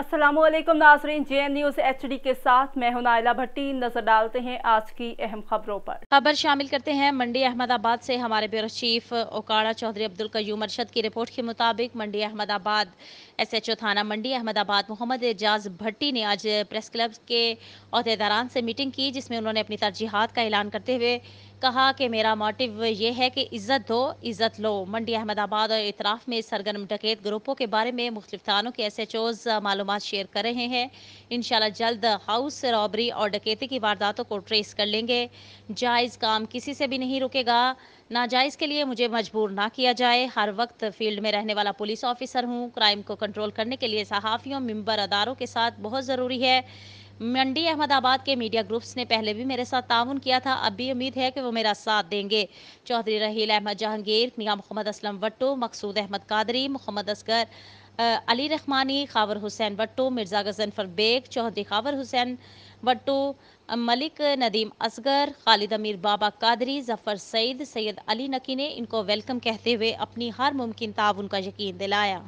अस्सलाम वालेकुम नाज़रीन, JN न्यूज़ HD के साथ मैं हूं नाइला भट्टी। नजर डालते हैं आज की अहम खबरों पर। खबर शामिल करते हैं मंडी अहमदाबाद से। हमारे ब्यूरो चीफ ओकाड़ा चौधरी अब्दुल कयूम अरशद की रिपोर्ट के मुताबिक मंडी अहमदाबाद SHO थाना मंडी अहमदाबाद मोहम्मद एजाज भट्टी ने आज प्रेस क्लब के अहदेदारान से मीटिंग की, जिसमें उन्होंने अपनी तरजीहात का ऐलान करते हुए कहा कि मेरा मोटिव ये है कि इज्जत दो इज्जत लो। मंडी अहमदाबाद और इतराफ में सरगर्म डकैत ग्रुपों के बारे में मुख्तलिफ थानों के SHOs मालूमात शेयर कर रहे हैं। इंशाल्लाह जल्द हाउस रॉबरी और डकैती की वारदातों को ट्रेस कर लेंगे। जायज़ काम किसी से भी नहीं रुकेगा। नाजायज़ के लिए मुझे मजबूर ना किया जाए। हर वक्त फील्ड में रहने वाला पुलिस ऑफिसर हूँ। क्राइम को कंट्रोल करने के लिए सहाफ़ियों, मिंबर अदारों के साथ बहुत ज़रूरी है। मंडी अहमदाबाद के मीडिया ग्रुप्स ने पहले भी मेरे साथ ताउन किया था, अब भी उम्मीद है कि वो मेरा साथ देंगे। चौधरी रहील अहमद जहांगीर, मियां मोहम्मद असलम वट्टू, मकसूद अहमद कादरी, मोहम्मद असगर अली रहमानी, खावर हुसैन वट्टू, मिर्ज़ा गजनफर बेग, चौधरी खावर हुसैन वट्टू, मलिक नदीम असगर, खालिद अमीर बाबा कादरी, जफर सईद, सैयद अली नकी ने इनको वेलकम कहते हुए अपनी हर मुमकिन ताउन का यकीन दिलाया।